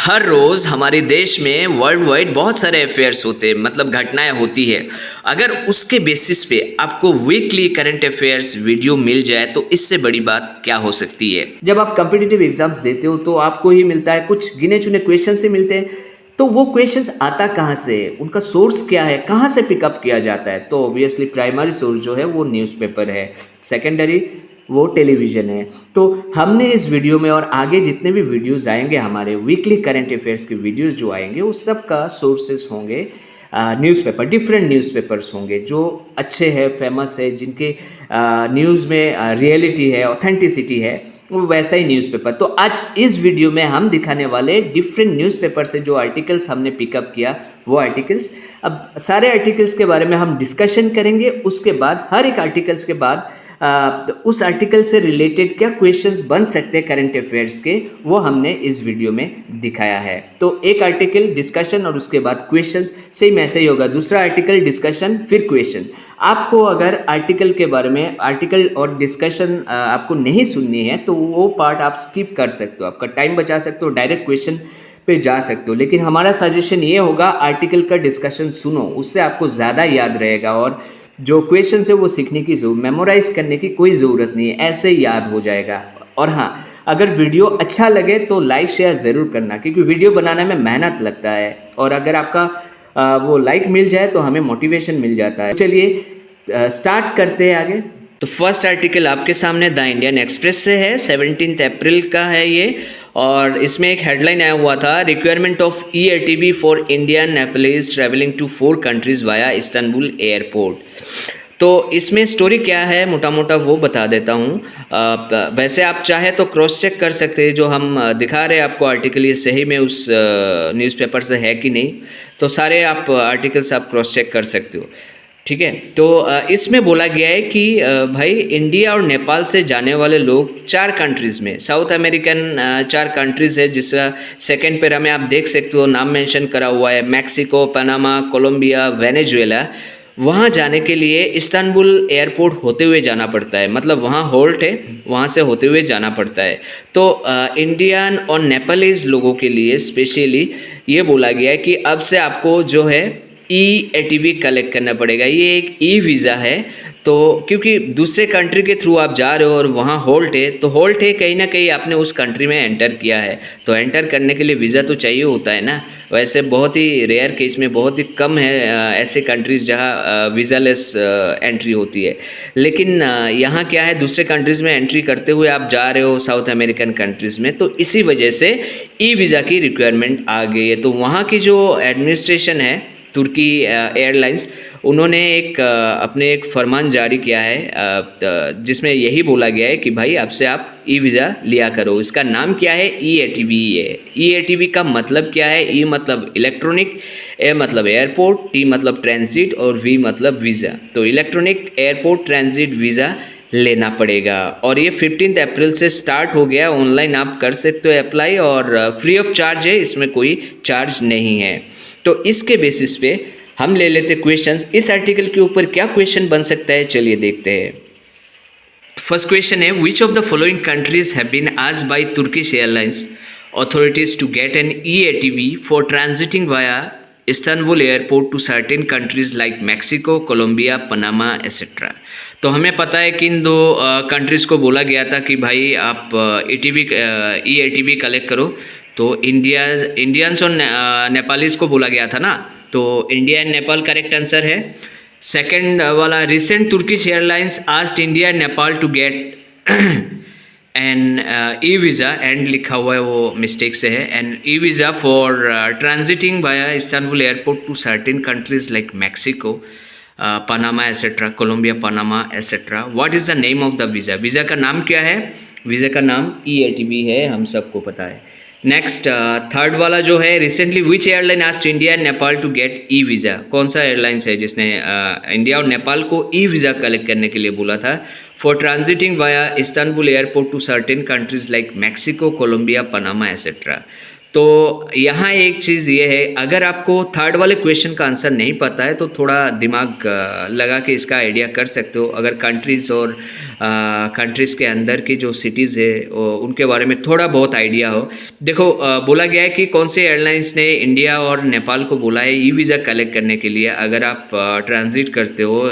हर रोज़ हमारे देश में वर्ल्ड वाइड बहुत सारे अफेयर्स होते हैं, मतलब घटनाएं होती है। अगर उसके बेसिस पे आपको वीकली करंट अफेयर्स वीडियो मिल जाए तो इससे बड़ी बात क्या हो सकती है। जब आप कॉम्पिटिटिव एग्जाम्स देते हो तो आपको ही मिलता है, कुछ गिने चुने क्वेश्चन से मिलते हैं। तो वो क्वेश्चंस आता कहाँ से है, उनका सोर्स क्या है, कहाँ से पिकअप किया जाता है। तो ऑब्वियसली प्राइमरी सोर्स जो है वो न्यूज़पेपर है, सेकेंडरी वो टेलीविज़न है। तो हमने इस वीडियो में और आगे जितने भी वीडियोस आएंगे, हमारे वीकली करंट अफेयर्स के वीडियोस जो आएंगे, वो सब का सोर्सेस होंगे न्यूज़पेपर, डिफरेंट न्यूज़पेपर्स होंगे जो अच्छे हैं, फेमस है, जिनके न्यूज़ में रियलिटी है, ऑथेंटिसिटी है, वो वैसा ही न्यूज़पेपर। तो आज इस वीडियो में हम दिखाने वाले डिफरेंट न्यूज़पेपर से जो आर्टिकल्स हमने पिकअप किया, वो आर्टिकल्स। अब सारे आर्टिकल्स के बारे में हम डिस्कशन करेंगे। उसके बाद हर एक आर्टिकल्स के बाद उस आर्टिकल से रिलेटेड क्या क्वेश्चंस बन सकते हैं करंट अफेयर्स के, वो हमने इस वीडियो में दिखाया है। तो एक आर्टिकल डिस्कशन और उसके बाद क्वेश्चंस, सेम ऐसे ही होगा। दूसरा आर्टिकल डिस्कशन फिर क्वेश्चन। आपको अगर आर्टिकल के बारे में आर्टिकल और डिस्कशन आपको नहीं सुननी है तो वो पार्ट आप स्किप कर सकते हो, आपका टाइम बचा सकते हो, डायरेक्ट क्वेश्चन पे जा सकते हो। लेकिन हमारा सजेशन ये होगा, आर्टिकल का डिस्कशन सुनो, उससे आपको ज़्यादा याद रहेगा और जो क्वेश्चन है वो सीखने की मेमोराइज करने की कोई ज़रूरत नहीं है, ऐसे ही याद हो जाएगा। और हाँ, अगर वीडियो अच्छा लगे तो लाइक शेयर ज़रूर करना, क्योंकि वीडियो बनाने में मेहनत लगता है और अगर आपका वो लाइक मिल जाए तो हमें मोटिवेशन मिल जाता है। चलिए स्टार्ट करते हैं आगे। तो फर्स्ट आर्टिकल आपके सामने द इंडियन एक्सप्रेस से है, 17 अप्रैल का है ये। और इसमें एक हेडलाइन आया हुआ था, requirement of EATB for Indian Nepalese travelling to 4 countries via Istanbul airport. तो इसमें स्टोरी क्या है मोटा मोटा वो बता देता हूँ। वैसे आप चाहे तो क्रॉस चेक कर सकते हैं, जो हम दिखा रहे हैं आपको आर्टिकल ये सही में उस न्यूज़पेपर से है कि नहीं। तो सारे आप आर्टिकल्स आप क्रॉस चेक कर सकते हो, ठीक है। तो इसमें बोला गया है कि भाई इंडिया और नेपाल से जाने वाले लोग 4 कंट्रीज़ में, साउथ अमेरिकन 4 कंट्रीज़ है, जिसका सेकेंड पैरा में आप देख सकते हो, नाम मेंशन करा हुआ है, मैक्सिको, पनामा, कोलंबिया, वेनेजुएला। वहाँ जाने के लिए इस्तांबुल एयरपोर्ट होते हुए जाना पड़ता है, मतलब वहाँ होल्ट है, वहाँ से होते हुए जाना पड़ता है। तो इंडियन और नेपालीज लोगों के लिए स्पेशली ये बोला गया है कि अब से आपको जो है EATB कलेक्ट करना पड़ेगा। ये एक वीज़ा है, तो क्योंकि दूसरे कंट्री के थ्रू आप जा रहे हो और वहाँ होल्ट है, तो होल्ट है कहीं ना कहीं आपने उस कंट्री में एंटर किया है, तो एंटर करने के लिए वीज़ा तो चाहिए होता है ना। वैसे बहुत ही रेयर केस में, बहुत ही कम है ऐसे कंट्रीज़ जहाँ वीज़ा लेस एंट्री होती है। लेकिन यहाँ क्या है, दूसरे कंट्रीज़ में एंट्री करते हुए आप जा रहे हो साउथ अमेरिकन कंट्रीज़ में, तो इसी वजह से वीज़ा की रिक्वायरमेंट आ गई है। तो वहाँ की जो एडमिनिस्ट्रेशन है, तुर्की एयरलाइंस, उन्होंने अपने एक फरमान जारी किया है जिसमें यही बोला गया है कि भाई अब से आप वीज़ा लिया करो। इसका नाम क्या है, EATB है। EATB का मतलब क्या है, E मतलब इलेक्ट्रॉनिक, A मतलब एयरपोर्ट, T मतलब ट्रांजिट और V मतलब वीज़ा। तो इलेक्ट्रॉनिक एयरपोर्ट ट्रांजिट वीज़ा लेना पड़ेगा और ये 15 अप्रैल से स्टार्ट हो गया। ऑनलाइन आप कर सकते हो अप्लाई और फ्री ऑफ चार्ज है, इसमें कोई चार्ज नहीं है। तो इसके बेसिस पे हम ले लेते क्वेश्चंस। इस आर्टिकल के ऊपर क्या क्वेश्चन बन सकता है, चलिए देखते हैं। फर्स्ट क्वेश्चन है, which of the following countries have been asked by Turkish Airlines authorities to get an EATB for transiting via Istanbul airport to certain countries like Mexico, Colombia, Panama et cetera. तो हमें पता है कि इन 2 countries को बोला गया था कि भाई आप EATB कलेक्ट करो। तो इंडियंस और नेपालीज को बोला गया था ना, तो India and Nepal correct answer है। सेकंड वाला, recent Turkish Airlines asked India and Nepal to get an visa, and लिखा हुआ है वो मिस्टेक से है, an visa for transiting via Istanbul airport to certain countries like Mexico, Panama et cetera, Colombia, Panama et cetera. What is the name of the visa? Visa का नाम क्या है? वीज़ा का नाम EATB है, हम सबको पता है। नेक्स्ट थर्ड वाला जो है, recently which airline asked India and Nepal to get visa? कौन सा एयरलाइंस है जिसने इंडिया और नेपाल को वीज़ा कलेक्ट करने के लिए बोला था? For transiting via Istanbul airport to certain countries like Mexico, Colombia, Panama et cetera. तो यहाँ एक चीज़ ये है, अगर आपको थर्ड वाले क्वेश्चन का आंसर नहीं पता है तो थोड़ा दिमाग लगा के इसका आइडिया कर सकते हो। अगर कंट्रीज़ और कंट्रीज़ के अंदर की जो सिटीज़ है उनके बारे में थोड़ा बहुत आइडिया हो। देखो बोला गया है कि कौन से एयरलाइंस ने इंडिया और नेपाल को बोला है ई वीज़ा कलेक्ट करने के लिए अगर आप ट्रांजिट करते हो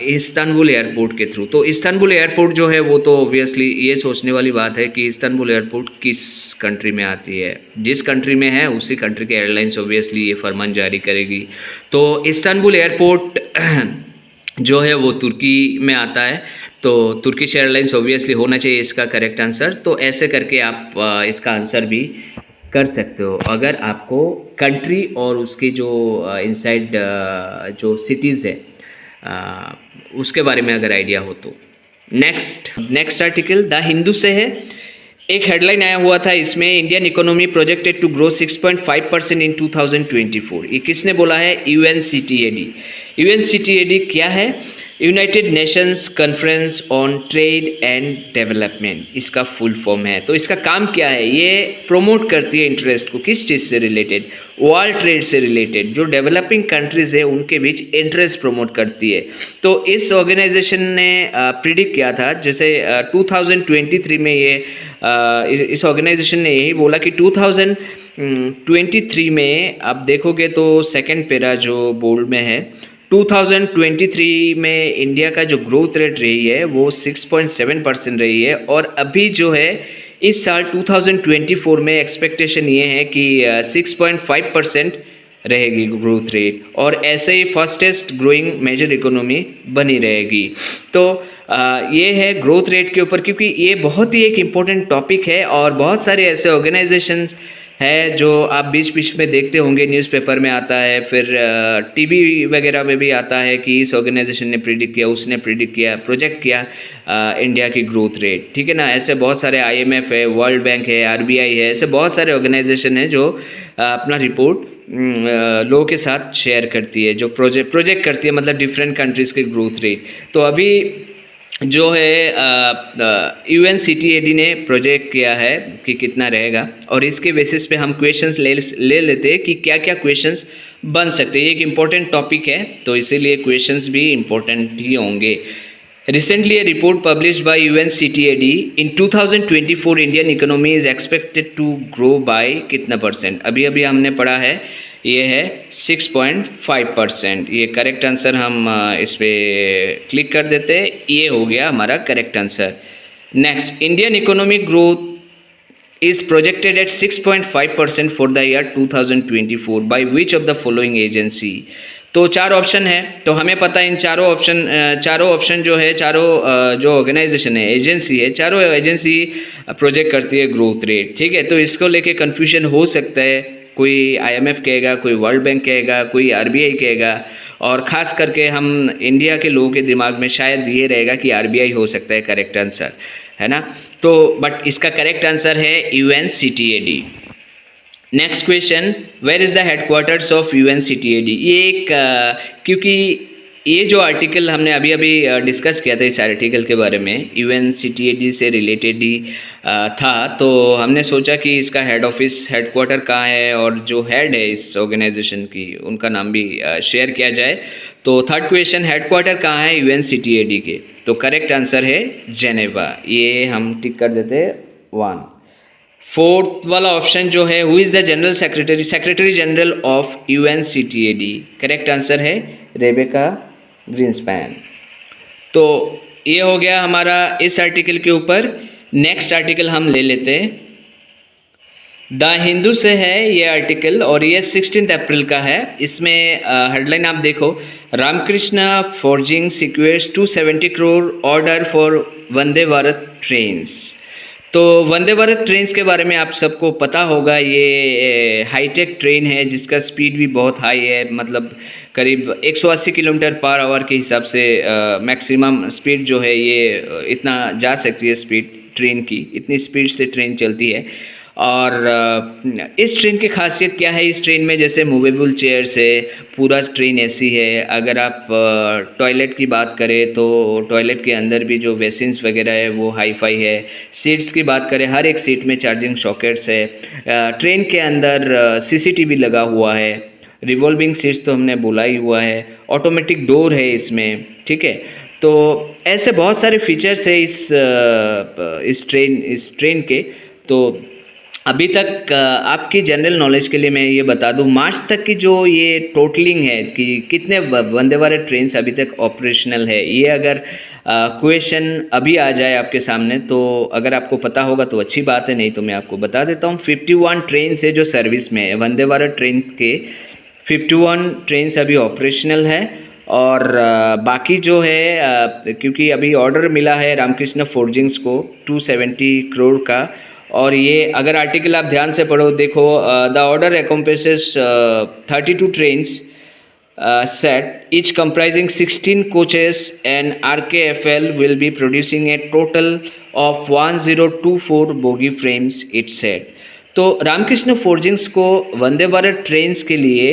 इस्तांबुल एयरपोर्ट के थ्रू। तो इस्तांबुल एयरपोर्ट जो है वो तो ऑब्वियसली ये सोचने वाली बात है कि इस्तांबुल एयरपोर्ट किस कंट्री में आती है। जिस कंट्री में है उसी कंट्री के एयरलाइंस ऑब्वियसली ये फरमान जारी करेगी। तो इस्तांबुल एयरपोर्ट जो है वो तुर्की में आता है, तो तुर्किश एयरलाइंस ऑब्वियसली होना चाहिए इसका करेक्ट आंसर। तो ऐसे करके आप इसका आंसर भी कर सकते हो अगर आपको कंट्री और उसकी जो इनसाइड जो सिटीज़ है उसके बारे में अगर आइडिया हो तो। नेक्स्ट आर्टिकल द हिंदू से है। एक हेडलाइन आया हुआ था इसमें, Indian economy projected to grow 6.5% in 2024। ये किसने बोला है? UNCTAD। UNCTAD क्या है? United Nations Conference on Trade and Development इसका फुल फॉर्म है। तो इसका काम क्या है? ये प्रमोट करती है इंटरेस्ट को किस चीज़ से रिलेटेड? वर्ल्ड ट्रेड से रिलेटेड। जो डेवलपिंग कंट्रीज़ है उनके बीच इंटरेस्ट प्रमोट करती है। तो इस ऑर्गेनाइजेशन ने प्रिडिक्ट किया था, जैसे 2023 में ये इस ऑर्गेनाइजेशन ने यही बोला कि 2023 में आप देखोगे तो सेकंड पैरा जो बोल्ड में है, 2023 में इंडिया का जो ग्रोथ रेट रही है वो 6.7% रही है। और अभी जो है इस साल 2024 में एक्सपेक्टेशन ये है कि 6.5% रहेगी ग्रोथ रेट, और ऐसे ही फर्स्टेस्ट ग्रोइंग मेजर इकोनॉमी बनी रहेगी। तो ये है ग्रोथ रेट के ऊपर, क्योंकि ये बहुत ही एक इम्पोर्टेंट टॉपिक है और बहुत सारे ऐसे ऑर्गेनाइजेशंस है जो आप बीच बीच में देखते होंगे, न्यूज़पेपर में आता है, फिर टीवी वगैरह में भी आता है कि इस ऑर्गेनाइजेशन ने प्रिडिक्ट किया, उसने प्रिडिक्ट किया, प्रोजेक्ट किया इंडिया की ग्रोथ रेट, ठीक है ना। ऐसे बहुत सारे IMF है, वर्ल्ड बैंक है, RBI है, ऐसे बहुत सारे ऑर्गेनाइजेशन है जो अपना रिपोर्ट लोगों के साथ शेयर करती है, जो प्रोजेक्ट करती है, मतलब डिफरेंट कंट्रीज़ की ग्रोथ रेट। तो अभी जो है UNCTAD ने प्रोजेक्ट किया है कि कितना रहेगा, और इसके बेसिस पे हम क्वेश्चंस ले लेते हैं कि क्या क्या क्वेश्चंस बन सकते हैं। ये एक इम्पॉर्टेंट टॉपिक है तो इसीलिए क्वेश्चंस भी इम्पोर्टेंट ही होंगे। Recently, a report published by UNCTAD in 2024 Indian economy is expected to grow by कितना परसेंट? अभी अभी हमने पढ़ा है, ये है 6.5%। ये करेक्ट आंसर हम इस पर क्लिक कर देते हैं, ये हो गया हमारा correct answer. Next, Indian economic growth is projected at 6.5% for the year 2024 by which of the following agency? तो चार ऑप्शन है, तो हमें पता है इन चारों ऑप्शन जो है, चारों जो ऑर्गेनाइजेशन है, एजेंसी है, चारों एजेंसी प्रोजेक्ट करती है ग्रोथ रेट, ठीक है। तो इसको लेके कन्फ्यूजन हो सकता है, कोई IMF कहेगा, कोई वर्ल्ड बैंक कहेगा, कोई RBI कहेगा, और ख़ास करके हम इंडिया के लोगों के दिमाग में शायद ये रहेगा कि RBI हो सकता है करेक्ट आंसर, है ना। तो बट इसका करेक्ट आंसर है UNCTAD। Next question, where is the headquarters of UNCTAD? ये एक क्योंकि ये जो आर्टिकल हमने अभी अभी डिस्कस किया था, इस आर्टिकल के बारे में UNCTAD से रिलेटेड ही था, तो हमने सोचा कि इसका हेडक्वार्टर कहाँ है और जो हेड है इस ऑर्गेनाइजेशन की उनका नाम भी शेयर किया जाए। तो थर्ड क्वेश्चन, हेडक्वार्टर कहाँ है UNCTAD के? तो करेक्ट आंसर है जेनेवा, ये हम टिक कर देते हैं 1। फोर्थ वाला ऑप्शन जो है, who is the general secretary general of UNCTAD? Correct answer है रेबेका ग्रीन्सपैन। तो ये हो गया हमारा इस आर्टिकल के ऊपर। नेक्स्ट आर्टिकल हम ले लेते हैं, द हिंदू से है ये आर्टिकल और ये 16 अप्रैल का है। इसमें हेडलाइन आप देखो, Ramkrishna Forging secures 270 crore order for Vande Bharat trains. तो वंदे भारत ट्रेन्स के बारे में आप सबको पता होगा, ये हाईटेक ट्रेन है जिसका स्पीड भी बहुत हाई है, मतलब करीब 180 किलोमीटर पर आवर के हिसाब से मैक्सिमम स्पीड जो है ये इतना जा सकती है स्पीड ट्रेन की, इतनी स्पीड से ट्रेन चलती है। और इस ट्रेन की खासियत क्या है? इस ट्रेन में जैसे मूवेबल चेयर्स है, पूरा ट्रेन ऐसी है। अगर आप टॉयलेट की बात करें तो टॉयलेट के अंदर भी जो बेसिन्स वगैरह है वो हाई फाई है। सीट्स की बात करें, हर एक सीट में चार्जिंग सॉकेट्स है। ट्रेन के अंदर CCTV लगा हुआ है। रिवॉल्विंग सीट्स तो हमने बोला ही हुआ है। ऑटोमेटिक डोर है इसमें, ठीक है। तो ऐसे बहुत सारे फीचर्स है इस ट्रेन के। तो अभी तक आपकी जनरल नॉलेज के लिए मैं ये बता दूं, मार्च तक की जो ये टोटलिंग है कि कितने वंदे भारत ट्रेन अभी तक ऑपरेशनल है, ये अगर क्वेश्चन अभी आ जाए आपके सामने तो अगर आपको पता होगा तो अच्छी बात है, नहीं तो मैं आपको बता देता हूँ। 51 ट्रेन है जो सर्विस में है, वंदे भारत ट्रेन के 51 ट्रेन अभी ऑपरेशनल है। और बाकी जो है क्योंकि अभी ऑर्डर मिला है रामकृष्ण फोर्जिंग्स को 270 करोड़ का, और ये अगर आर्टिकल आप ध्यान से पढ़ो देखो, the order encompasses 32 trains set each comprising 16 coaches, and RKFL will be producing a total of 1024 bogie frames, it said। तो रामकृष्ण फोर्जिंग्स को वंदे भारत ट्रेन्स के लिए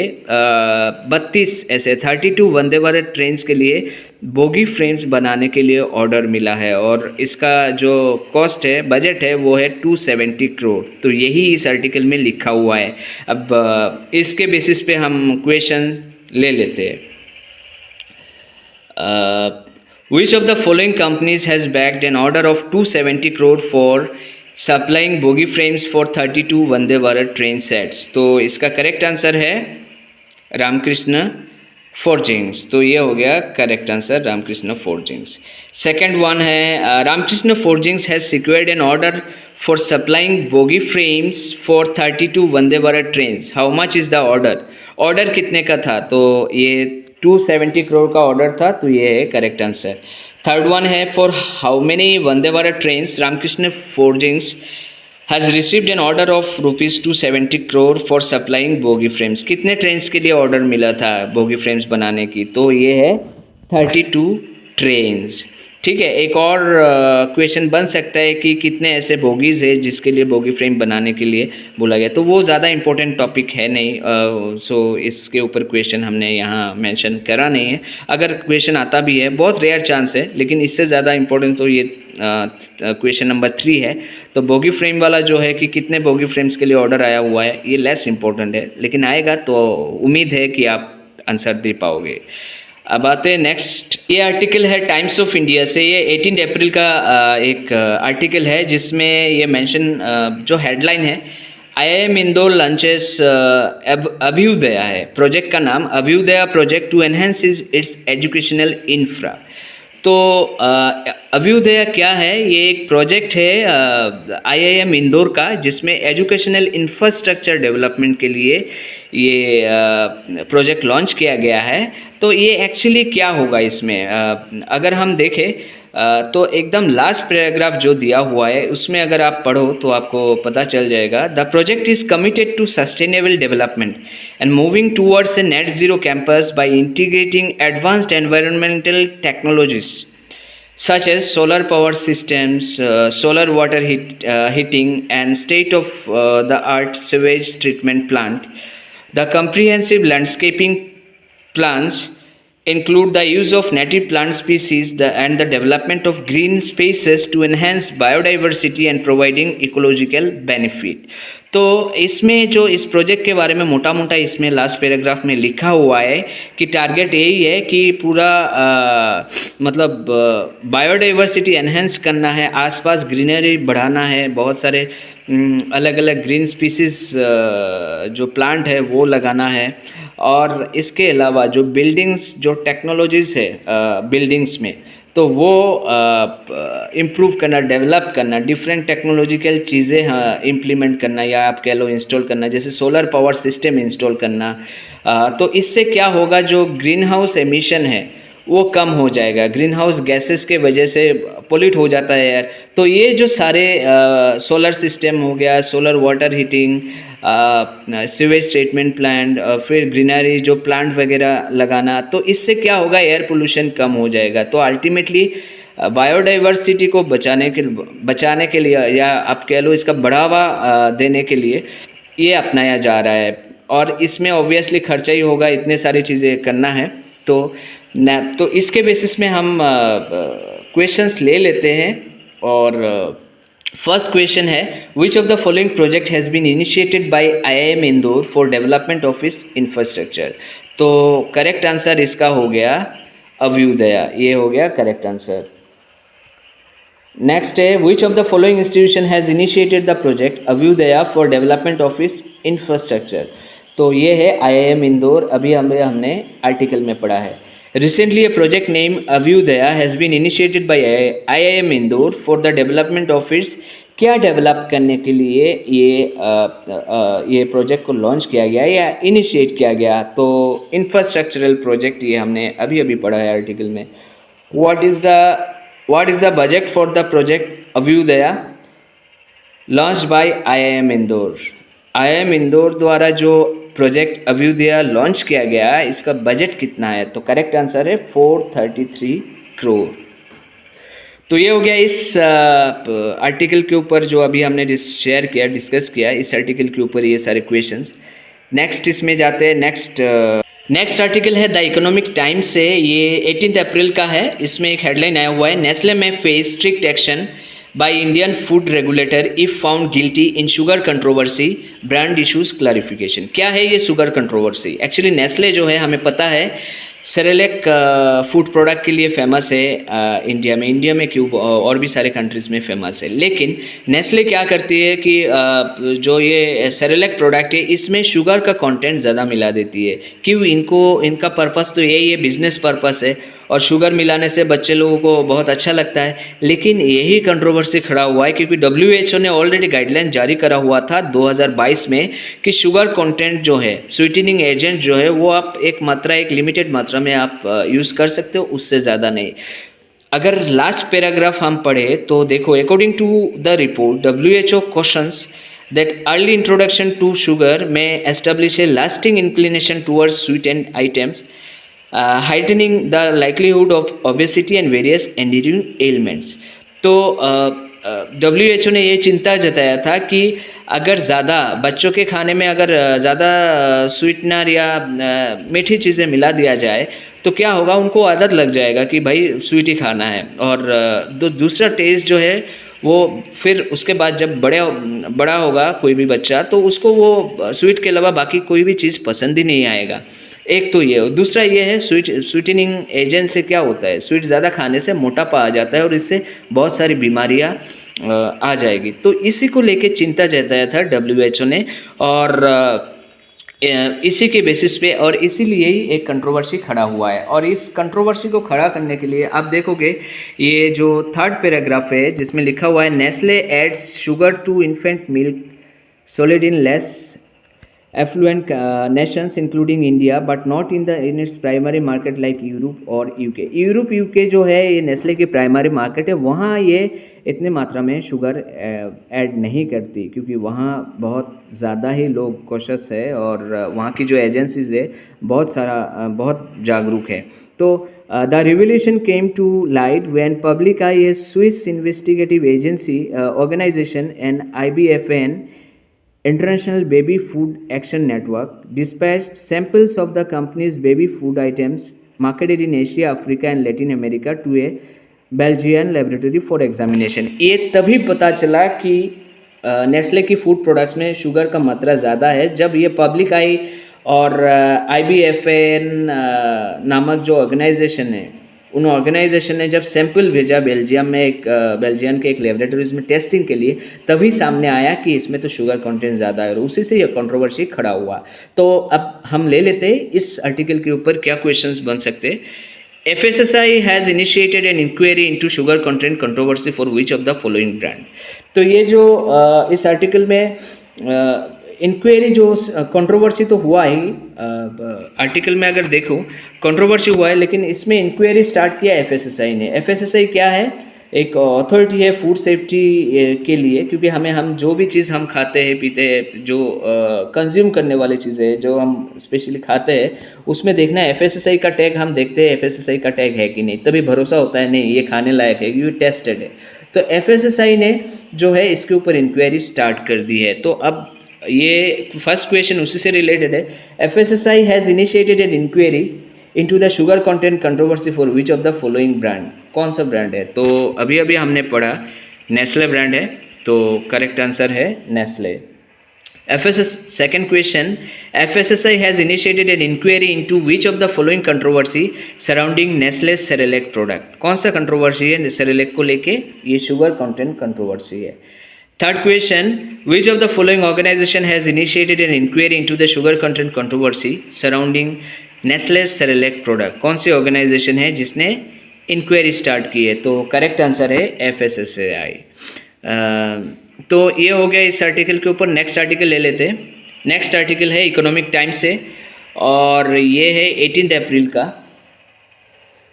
32 ऐसे 32 वंदे भारत ट्रेन्स के लिए बोगी फ्रेम्स बनाने के लिए ऑर्डर मिला है, और इसका जो कॉस्ट है, बजट है, वो है 270 करोड़। तो यही इस आर्टिकल में लिखा हुआ है। अब इसके बेसिस पे हम क्वेश्चन ले लेते हैं। Which of the following companies has backed an order of 270 crore for supplying bogie frames for 32 Vande Bharat train sets? तो इसका करेक्ट आंसर है रामकृष्ण फोर्जिंग्स। तो ये हो गया correct answer, Ramakrishna forgings. Second one है Ramakrishna forgings has secured an order for supplying bogie frames for 32 Vande Bharat trains. How much is the order? Order कितने का था? तो ये 270 करोड़ का ऑर्डर था, तो ये है करेक्ट आंसर। थर्ड वन है for how many Vande Bharat trains Ramkrishna Forgings has received an order of rupees 270 crore for supplying bogie frames। कितने ट्रेन्स के लिए ऑर्डर मिला था बोगी फ्रेम्स बनाने की? तो ये है 32 ट्रेन्स। ठीक है, एक और क्वेश्चन बन सकता है कि कितने ऐसे बोगीज़ है जिसके लिए बोगी फ्रेम बनाने के लिए बोला गया, तो वो ज़्यादा इंपॉर्टेंट टॉपिक है नहीं, सो इसके ऊपर क्वेश्चन हमने यहाँ मेंशन करा नहीं है। अगर क्वेश्चन आता भी है, बहुत रेयर चांस है, लेकिन इससे ज़्यादा इंपॉर्टेंट तो ये क्वेश्चन नंबर 3 है। तो बोगी फ्रेम वाला जो है कि कितने बोगी फ्रेम्स के लिए ऑर्डर आया हुआ है, ये लेस इंपॉर्टेंट है, लेकिन आएगा तो उम्मीद है कि आप आंसर दे पाओगे। अब आते हैं नेक्स्ट। ये आर्टिकल है टाइम्स ऑफ इंडिया से, ये 18 अप्रैल का एक आर्टिकल है जिसमें ये मेंशन जो हेडलाइन है, IIM इंदौर लॉन्चेस अभ्युदया है, प्रोजेक्ट का नाम Abhyudaya project to enhance its educational infra. तो अभ्युदया क्या है? ये एक प्रोजेक्ट है IIM इंदौर का जिसमें एजुकेशनल इंफ्रास्ट्रक्चर डेवलपमेंट के लिए ये प्रोजेक्ट लॉन्च किया गया है। तो ये एक्चुअली क्या होगा इसमें, अगर हम देखें तो एकदम लास्ट पैराग्राफ जो दिया हुआ है उसमें अगर आप पढ़ो तो आपको पता चल जाएगा। The project is committed to sustainable development and moving towards a net zero campus by integrating advanced environmental technologies such as solar power systems, solar water heating and state of the art sewage treatment plant. The comprehensive landscaping plans include the use of native plant species and the development of green spaces to enhance biodiversity and providing ecological benefit। तो इसमें जो इस project के बारे में मोटा मोटा इसमें लास्ट पैराग्राफ में लिखा हुआ है कि टारगेट यही है कि पूरा मतलब बायोडाइवर्सिटी एनहेंस करना है, आसपास ग्रीनरी बढ़ाना है, बहुत सारे अलग अलग ग्रीन स्पीसीज जो प्लांट है वो लगाना है, और इसके अलावा जो बिल्डिंग्स जो टेक्नोलॉजीज है बिल्डिंग्स में तो वो इम्प्रूव करना, डेवलप करना, डिफरेंट टेक्नोलॉजिकल चीज़ें इम्प्लीमेंट करना या आप कह लो इंस्टॉल करना, जैसे सोलर पावर सिस्टम इंस्टॉल करना। तो इससे क्या होगा, जो ग्रीन हाउस एमिशन है वो कम हो जाएगा, ग्रीन हाउस गैसेस के वजह से पोल्यूट हो जाता है एयर। तो ये जो सारे सोलर सिस्टम हो गया, solar water heating, sewage treatment plant, फिर ग्रीनरी जो प्लांट वगैरह लगाना, तो इससे क्या होगा, एयर पोल्यूशन कम हो जाएगा। तो अल्टीमेटली बायोडाइवर्सिटी को बचाने के लिए या आप कह लो इसका बढ़ावा देने के लिए ये अपनाया जा रहा है, और इसमें ऑब्वियसली खर्चा ही होगा, इतने सारी चीज़ें करना है। तो इसके बेसिस में हम क्वेश्चंस ले लेते हैं, और फर्स्ट क्वेश्चन है which of the following project has been initiated by IIM Indore for development of its infrastructure. तो करेक्ट आंसर इसका हो गया अभ्युदया, ये हो गया करेक्ट आंसर। नेक्स्ट है which of the following institution has initiated the project Abhyudaya for development of its infrastructure. तो ये है आईआईएम इंदौर, अभी हमने आर्टिकल में पढ़ा है। Recently a project name Abhyudaya has been initiated by IIM Indore for the development of its, क्या डेवलप करने के लिए ये प्रोजेक्ट को लॉन्च किया गया या इनिशिएट किया गया। तो इंफ्रास्ट्रक्चरल प्रोजेक्ट, ये हमने अभी अभी पढ़ा है आर्टिकल में। What is the budget for the project Abhyudaya launch by IIM Indore. IIM Indore द्वारा जो प्रोजेक्ट अभ्युदया लॉन्च किया गया है, इसका बजट कितना है। तो करेक्ट आंसर है 433 करोड़। तो ये हो गया इस आर्टिकल के ऊपर जो अभी हमने शेयर किया, डिस्कस किया, इस आर्टिकल के ऊपर ये सारे क्वेश्चंस। नेक्स्ट इसमें जाते हैं। नेक्स्ट आर्टिकल है द इकोनॉमिक टाइम्स से, ये 18 अप्रैल का है। इसमें एक हेडलाइन आया हुआ है, नेस्ले में face strict action by Indian food regulator if found guilty in sugar controversy, brand issues clarification. क्या है ये शुगर कंट्रोवर्सी। एक्चुअली नेस्ले जो है, हमें पता है सेरेलेक फूड प्रोडक्ट के लिए फेमस है इंडिया में क्यों, और भी सारे कंट्रीज़ में फेमस है। लेकिन नेस्ले क्या करती है कि जो ये सेरेलेक प्रोडक्ट है, इसमें शुगर का कंटेंट ज़्यादा मिला देती है। क्यों, इनका पर्पस तो यही है, बिजनेस पर्पस है, और शुगर मिलाने से बच्चे लोगों को बहुत अच्छा लगता है। लेकिन यही कंट्रोवर्सी खड़ा हुआ है क्योंकि WHO ने ऑलरेडी गाइडलाइन जारी करा हुआ था 2022 में कि शुगर कंटेंट जो है, स्वीटनिंग एजेंट जो है, वो आप एक लिमिटेड मात्रा में आप यूज़ कर सकते हो, उससे ज़्यादा नहीं। अगर लास्ट पैराग्राफ हम पढ़े तो देखो, according to the report WHO questions that early introduction to sugar may establish a lasting inclination towards sweetened items, heightening the likelihood of obesity and various enduring ailments। तो WHO ने ये चिंता जताया था कि अगर ज़्यादा बच्चों के खाने में अगर ज़्यादा स्वीटनर या मीठी चीज़ें मिला दिया जाए तो क्या होगा, उनको आदत लग जाएगा कि भाई स्वीट ही खाना है। और दूसरा टेस्ट जो है वो फिर उसके बाद जब बड़ा होगा कोई भी बच्चा, तो उसको वो स्वीट के अलावा बाकी कोई भी चीज़ पसंद ही नहीं आएगा। एक तो ये, और दूसरा ये है स्वीटनिंग एजेंट से क्या होता है, स्वीट ज़्यादा खाने से मोटापा आ जाता है और इससे बहुत सारी बीमारियां आ जाएगी। तो इसी को लेके चिंता जताया था WHO ने, और इसी के बेसिस पे, और इसीलिए ही एक कंट्रोवर्सी खड़ा हुआ है। और इस कंट्रोवर्सी को खड़ा करने के लिए आप देखोगे, ये जो थर्ड पैराग्राफ है जिसमें लिखा हुआ है, Nestle adds sugar to infant milk sold in less affluent nations including India but not in its primary market like Europe और यूके जो है, ये नेस्ले की प्राइमरी मार्केट है, वहाँ ये इतने मात्रा में शुगर ऐड नहीं करती क्योंकि वहाँ बहुत ज़्यादा ही लोग कॉशियस है और वहाँ की जो एजेंसीज है बहुत जागरूक है। तो the revolution came to light when Public Eye a Swiss investigative agency organization and IBFAN International Baby Food Action Network dispatched samples of the company's baby food items marketed in Asia, Africa and Latin America to a Belgian laboratory for examination। ये तभी पता चला कि Nestle की food products में sugar का मात्रा ज़्यादा है जब ये पब्लिक आई और IBFAN नामक जो ऑर्गेनाइजेशन है, उन ऑर्गेनाइजेशन ने जब सैंपल भेजा बेल्जियम के एक लेबोरेटरीज में टेस्टिंग के लिए, तभी सामने आया कि इसमें तो शुगर कंटेंट ज़्यादा है और उसी से यह कंट्रोवर्सी खड़ा हुआ। तो अब हम ले लेते हैं इस आर्टिकल के ऊपर क्या क्वेश्चंस बन सकते हैं। FSSAI has initiated an inquiry into sugar content controversy for which of the following brand. तो ये जो इस आर्टिकल में इंक्वायरी जो कंट्रोवर्सी तो हुआ ही, आर्टिकल में अगर देखो कंट्रोवर्सी हुआ है, लेकिन इसमें इंक्वायरी स्टार्ट किया FSSAI ने। FSSAI क्या है, एक अथॉरिटी है फूड सेफ्टी के लिए, क्योंकि हम जो भी चीज़ हम खाते हैं पीते हैं, जो कंज्यूम करने वाली चीज़ें जो हम स्पेशली खाते हैं, उसमें देखना है FSSAI का टैग, हम देखते हैं FSSAI का टैग है कि नहीं, तभी भरोसा होता है नहीं ये खाने लायक है, ये टेस्टेड है। तो FSSAI ने जो है इसके ऊपर इंक्वायरी स्टार्ट कर दी है। तो अब ये फर्स्ट क्वेश्चन उसी से रिलेटेड है। FSSAI has initiated an inquiry into the sugar content controversy for which of the following brand. कौन सा ब्रांड है, तो अभी हमने पढ़ा नेस्ले ब्रांड है, तो करेक्ट आंसर है Nestle. FSS second question, FSSI has initiated an inquiry into which of the following controversy surrounding Nestle Cerelac product. कौन सा कंट्रोवर्सी है सेरेलेक को लेके? ये शुगर कंटेंट कंट्रोवर्सी है. Third question, which of the following organization has initiated an inquiry into the sugar content controversy surrounding Nestle Cerelac product? कौन सी organisation है जिसने इंक्वायरी स्टार्ट की है? तो करेक्ट आंसर है FSSAI. तो ये हो गया इस आर्टिकल के ऊपर. नेक्स्ट आर्टिकल ले लेते हैं. नेक्स्ट आर्टिकल है इकोनॉमिक टाइम्स से और ये है 18 अप्रैल का.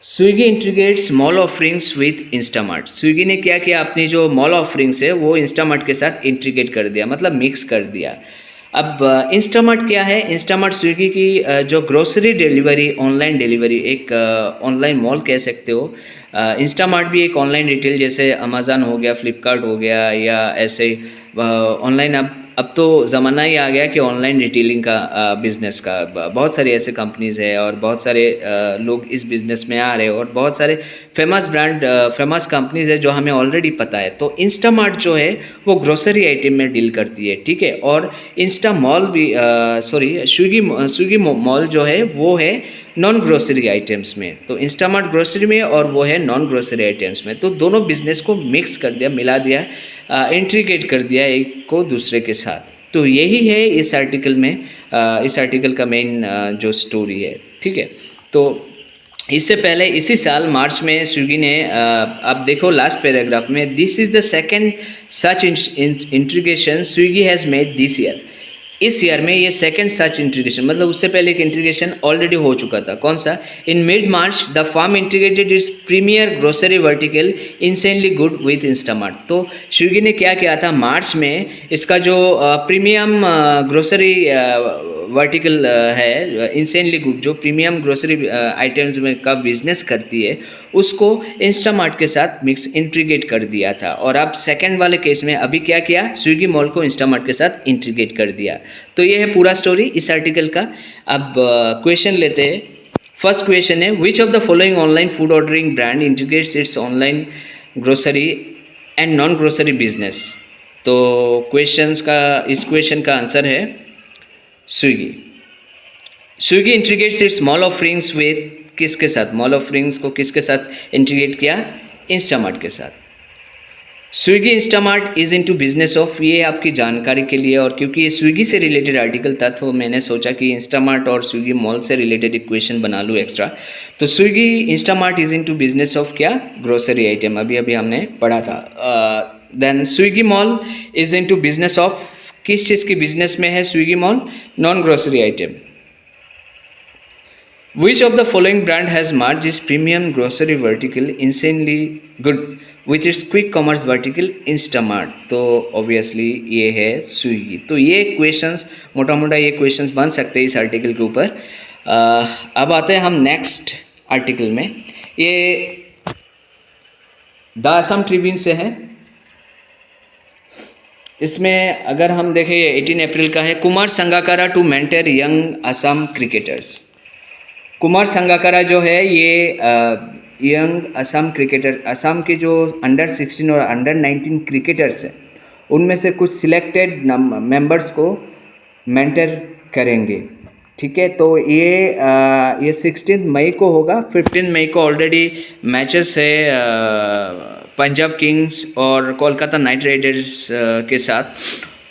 Swiggy integrates mall offerings with Instamart. Swiggy ने क्या किया, अपनी जो मॉल ऑफरिंग्स है वो इंस्टामार्ट के साथ इंटीग्रेट कर दिया, मतलब मिक्स कर दिया. अब इंस्टामार्ट क्या है? इंस्टामार्ट स्विगी की जो ग्रोसरी डिलीवरी, ऑनलाइन डिलीवरी, एक ऑनलाइन मॉल कह सकते हो. इंस्टामार्ट भी एक ऑनलाइन रिटेल जैसे अमेज़न हो गया, फ्लिपकार्ट हो गया, या ऐसे ऑनलाइन. अब तो ज़माना ही आ गया कि ऑनलाइन रिटेलिंग का बिज़नेस का बहुत सारे ऐसे कंपनीज़ है और बहुत सारे लोग इस बिज़नेस में आ रहे हैं और बहुत सारे फेमस ब्रांड, फेमस कंपनीज़ है जो हमें ऑलरेडी पता है. तो इंस्टामार्ट जो है वो ग्रोसरी आइटम में डील करती है, ठीक है. और इंस्टा मॉल भी स्विगी मॉल जो है वो है नॉन ग्रोसरी आइटम्स में. तो इंस्टामार्ट ग्रोसरी में और वो है नॉन ग्रोसरी आइटम्स में. तो दोनों बिजनेस को मिक्स कर दिया, मिला दिया, इंट्रीग्रेट कर दिया एक को दूसरे के साथ. तो यही है इस आर्टिकल में, इस आर्टिकल का मेन जो स्टोरी है, ठीक है. तो इससे पहले इसी साल मार्च में स्विगी ने, आप देखो लास्ट पैराग्राफ में, this is the second such integration Swiggy has made this year. इस ईयर में ये सेकंड सच इंटीग्रेशन, मतलब उससे पहले एक इंटीग्रेशन ऑलरेडी हो चुका था. कौन सा? In mid March the firm integrated its premier grocery vertical Insanely Good with Instamart. तो स्विगी ने क्या किया था, मार्च में इसका जो प्रीमियम ग्रोसरी वर्टिकल है, इंसेनली गुड, जो प्रीमियम ग्रोसरी आइटम्स में का बिजनेस करती है, उसको इंस्टामार्ट के साथ मिक्स इंटीग्रेट कर दिया था. और अब सेकंड वाले केस में अभी क्या किया, स्विगी मॉल को इंस्टामार्ट के साथ इंटीग्रेट कर दिया. तो ये है पूरा स्टोरी इस आर्टिकल का. अब क्वेश्चन लेते हैं. फर्स्ट क्वेश्चन है, which of the following online food ordering brand integrates it's online grocery and non grocery business. तो इस क्वेश्चन का आंसर है Swiggy. Swiggy integrates it's mall offerings with, किसके साथ? मॉल ऑफरिंग्स को किसके साथ इंटीग्रेट किया? इंस्टामार्ट के साथ. Swiggy Instamart is into business of, ये आपकी जानकारी के लिए, और क्योंकि ये स्विगी से रिलेटेड आर्टिकल था तो मैंने सोचा कि इंस्टामार्ट और स्विगी मॉल से रिलेटेड एक क्वेश्चन बना लूँ एक्स्ट्रा. तो Swiggy Instamart is into business of क्या? ग्रोसरी आइटम, अभी हमने पढ़ा था. Then Swiggy Mall is into business of, किस चीज़ की बिजनेस में है Swiggy Mall? Non grocery item. Which of the following brand has merged its premium grocery vertical insanely good with its quick commerce vertical Instamart? तो obviously ये है Swiggy. तो ये क्वेश्चंस मोटा मोटा ये क्वेश्चंस बन सकते हैं इस आर्टिकल के ऊपर. अब आते हैं हम नेक्स्ट आर्टिकल में. ये द असम ट्रिब्यून से है. इसमें अगर हम देखें 18 अप्रैल का है. Kumar Sangakkara to mentor young Assam cricketers. Kumar Sangakkara जो है ये यंग असम क्रिकेटर, असम के जो अंडर 16 और अंडर 19 क्रिकेटर्स हैं उनमें से कुछ सिलेक्टेड मेंबर्स को मेंटर करेंगे, ठीक है. तो ये 16 मई को होगा. 15 मई को ऑलरेडी मैचेस है पंजाब किंग्स और कोलकाता नाइट राइडर्स के साथ.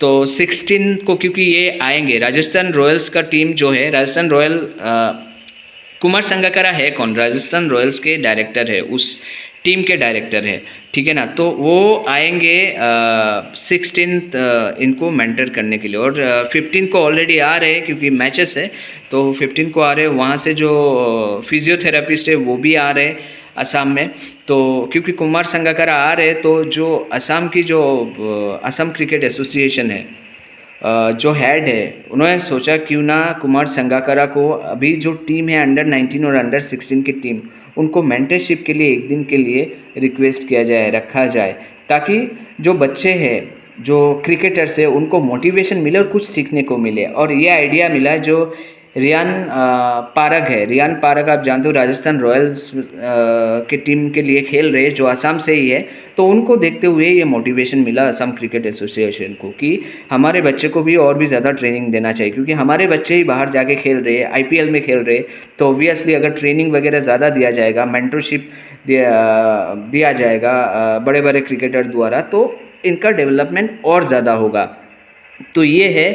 तो 16 को क्योंकि ये आएंगे, राजस्थान रॉयल्स का टीम जो है, राजस्थान रॉयल, कुमार संगाकारा है कौन? राजस्थान रॉयल्स के डायरेक्टर है, उस टीम के डायरेक्टर है, ठीक है ना. तो वो आएंगे 16 इनको मेंटर करने के लिए. और 15 को ऑलरेडी आ रहे हैं क्योंकि मैचेस है, तो 15 को आ रहे हैं. वहाँ से जो फिजियोथेरापिस्ट है वो भी आ रहे हैं असम में. तो क्योंकि कुमार संगाकारा आ रहे हैं तो जो असम की जो असम क्रिकेट एसोसिएशन है, जो हेड है, उन्होंने सोचा क्यों ना कुमार संगाकारा को, अभी जो टीम है अंडर 19 और अंडर 16 की टीम, उनको मेंटरशिप के लिए एक दिन के लिए रिक्वेस्ट किया जाए, रखा जाए, ताकि जो बच्चे हैं, जो क्रिकेटर्स है, उनको मोटिवेशन मिले और कुछ सीखने को मिले. और ये आइडिया मिला जो रियान पारग है। रियान पारग आप जानते हो राजस्थान रॉयल्स के टीम के लिए खेल रहे हैं, जो असम से ही है। तो उनको देखते हुए ये मोटिवेशन मिला असम क्रिकेट एसोसिएशन को कि हमारे बच्चे को भी और भी ज़्यादा ट्रेनिंग देना चाहिए, क्योंकि हमारे बच्चे ही बाहर जाके खेल रहे हैं, आईपीएल में खेल रहे हैं। तो ऑब्वियसली अगर ट्रेनिंग वगैरह ज़्यादा दिया जाएगा, मेंटरशिप दिया जाएगा बड़े बड़े क्रिकेटर द्वारा, तो इनका डेवलपमेंट और ज़्यादा होगा। तो ये है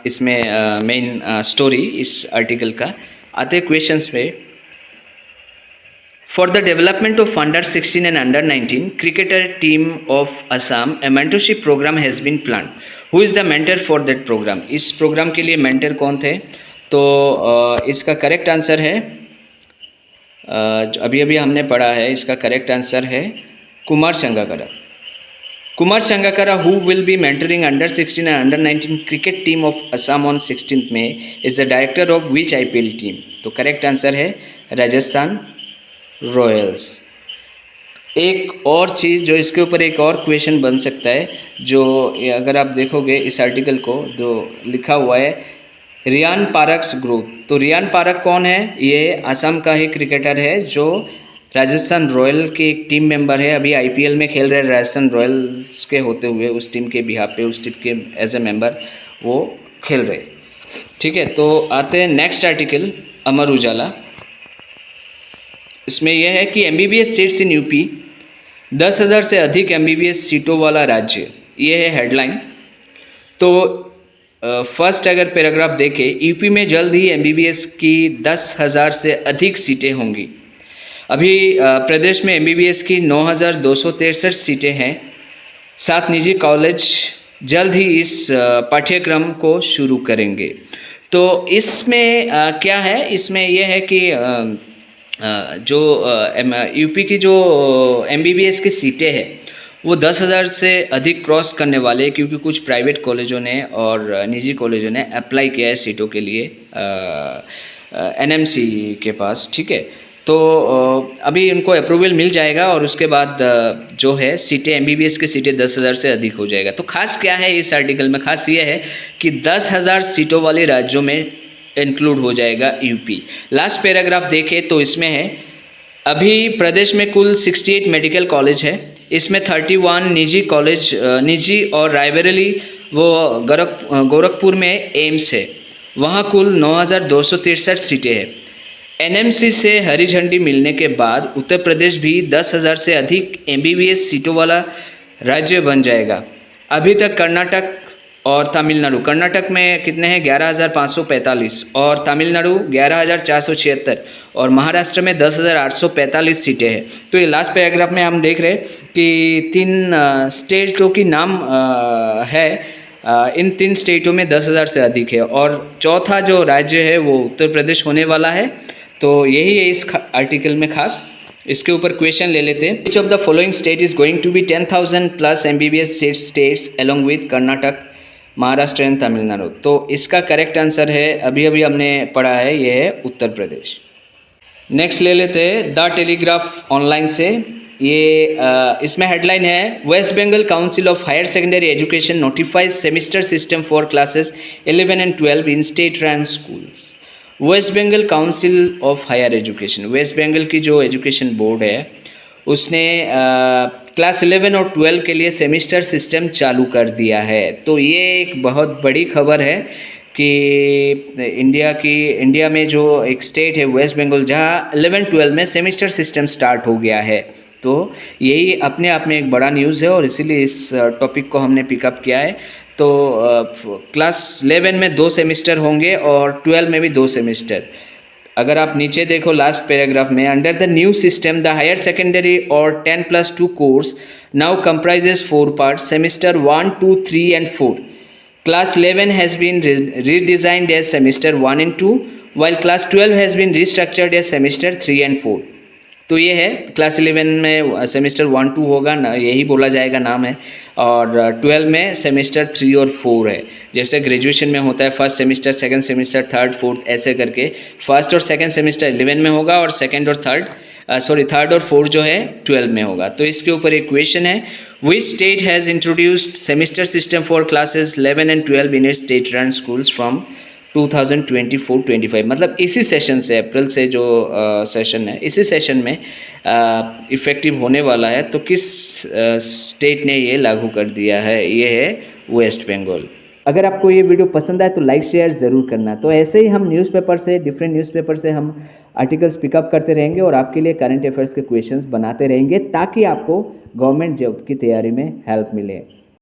इसमें मेन स्टोरी इस आर्टिकल का। आते क्वेश्चंस पे। For the development of under 16 and under 19 cricketer team of Assam a mentorship program has been plan. Who is the mentor for that program? इस प्रोग्राम के लिए मेंटर कौन थे? तो इसका करेक्ट आंसर है, अभी अभी हमने पढ़ा है, इसका करेक्ट आंसर है Kumar Sangakkara. Kumar Sangakkara, who will be mentoring under 16 and under 19 cricket team of Assam on 16th May, is the director of which IPL team? तो करेक्ट आंसर है राजस्थान रॉयल्स। एक और चीज़ जो इसके ऊपर एक और क्वेश्चन बन सकता है, जो अगर आप देखोगे इस आर्टिकल को, जो लिखा हुआ है रियान पारक्स ग्रुप। तो रियान पारक कौन है? ये असम का ही क्रिकेटर है जो राजस्थान रॉयल के एक टीम मेंबर है, अभी आईपीएल में खेल रहे राजस्थान रॉयल्स के होते हुए, उस टीम के बिहाफ पे, उस टीम के एज ए मेंबर वो खेल रहे। ठीक है, तो आते हैं नेक्स्ट आर्टिकल अमर उजाला। इसमें यह है कि एमबीबीएस सीट्स इन यूपी, 10,000 से अधिक एमबीबीएस सीटों वाला राज्य, ये है हेडलाइन। तो फर्स्ट अगर पैराग्राफ देखें, यूपी में जल्द ही एमबीबीएस की 10,000 से अधिक सीटें होंगी। अभी प्रदेश में एमबीबीएस की 9,263 सीटें हैं। 7 निजी कॉलेज जल्द ही इस पाठ्यक्रम को शुरू करेंगे। तो इसमें क्या है? इसमें यह है कि जो यूपी की जो एमबीबीएस की सीटें हैं वो 10,000 से अधिक क्रॉस करने वाले, क्योंकि कुछ प्राइवेट कॉलेजों ने और निजी कॉलेजों ने अप्लाई किया है सीटों के लिए एनएमसी के पास। ठीक है, तो अभी उनको अप्रूवल मिल जाएगा और उसके बाद जो है सीटें, एमबीबीएस की सीटें 10,000 से अधिक हो जाएगा। तो खास क्या है इस आर्टिकल में? खास ये है कि 10,000 सीटों वाले राज्यों में इंक्लूड हो जाएगा यूपी। लास्ट पैराग्राफ देखें तो इसमें है, अभी प्रदेश में कुल 68 मेडिकल कॉलेज है, इसमें 31 निजी कॉलेज, निजी और रायबरेली वो गोरखपुर में एम्स है, वहाँ कुल 9,263 सीटें हैं। एनएमसी से हरी झंडी मिलने के बाद उत्तर प्रदेश भी 10,000 से अधिक एमबीबीएस सीटों वाला राज्य बन जाएगा। अभी तक कर्नाटक और तमिलनाडु, कर्नाटक में कितने हैं? 11,545 और तमिलनाडु 11,476 और महाराष्ट्र में 10,845 सीटें हैं। तो ये लास्ट पैराग्राफ में हम देख रहे हैं कि 3 स्टेटों की नाम है, इन 3 स्टेटों में 10,000 से अधिक है और चौथा जो राज्य है वो उत्तर प्रदेश होने वाला है। तो यही है इस आर्टिकल में खास। इसके ऊपर क्वेश्चन ले लेते हैं। Which of the following state is going to be 10,000 plus MBBS states along with Karnataka, Maharashtra and Tamil Nadu? तो इसका करेक्ट आंसर है, अभी अभी हमने पढ़ा है, ये है उत्तर प्रदेश। नेक्स्ट ले लेते हैं द टेलीग्राफ ऑनलाइन से। ये इसमें हेडलाइन है, West Bengal council of higher secondary education notifies semester system for classes 11 and 12 in state run schools. West Bengal council of higher education, West Bengal की जो एजुकेशन बोर्ड है उसने क्लास 11 और 12 के लिए सेमिस्टर सिस्टम चालू कर दिया है। तो ये एक बहुत बड़ी खबर है कि इंडिया में जो एक स्टेट है वेस्ट बंगाल, जहाँ 11-12 में सेमिस्टर सिस्टम स्टार्ट हो गया है। तो यही अपने आप में एक बड़ा न्यूज़ है और इसीलिए इस टॉपिक को हमने पिकअप किया है। तो क्लास 11 में 2 सेमिस्टर होंगे और 12 में भी 2 सेमिस्टर। अगर आप नीचे देखो लास्ट पैराग्राफ में, under the new system the higher secondary और 10+2 course now comprises 4 parts, semester 1, 2, 3 and 4. Class 11 has been redesigned as semester 1 and 2, while class 12 has been restructured as semester 3 and 4. तो ये है class 11 में semester 1, 2 होगा ना, यही बोला जाएगा नाम है, और 12 में सेमेस्टर 3 और 4 है। जैसे ग्रेजुएशन में होता है first semester, second semester, third, fourth, ऐसे करके फर्स्ट और सेकंड सेमेस्टर 11 में होगा और सेकंड और थर्ड और फोर्थ जो है 12 में होगा। तो इसके ऊपर एक क्वेश्चन है, which state has introduced semester system for classes 11 and 12 in its state run schools from 2024-25 मतलब इसी सेशन से, अप्रैल से जो सेशन है, इसी सेशन में इफ़ेक्टिव होने वाला है। तो किस स्टेट ने ये लागू कर दिया है? ये है वेस्ट बंगाल। अगर आपको ये वीडियो पसंद आए तो लाइक शेयर ज़रूर करना। तो ऐसे ही हम न्यूज़पेपर से, डिफरेंट न्यूज़पेपर से हम आर्टिकल्स पिकअप करते रहेंगे और आपके लिए करंट अफेयर्स के क्वेश्चंस बनाते रहेंगे ताकि आपको गवर्नमेंट जॉब की तैयारी में हेल्प मिले।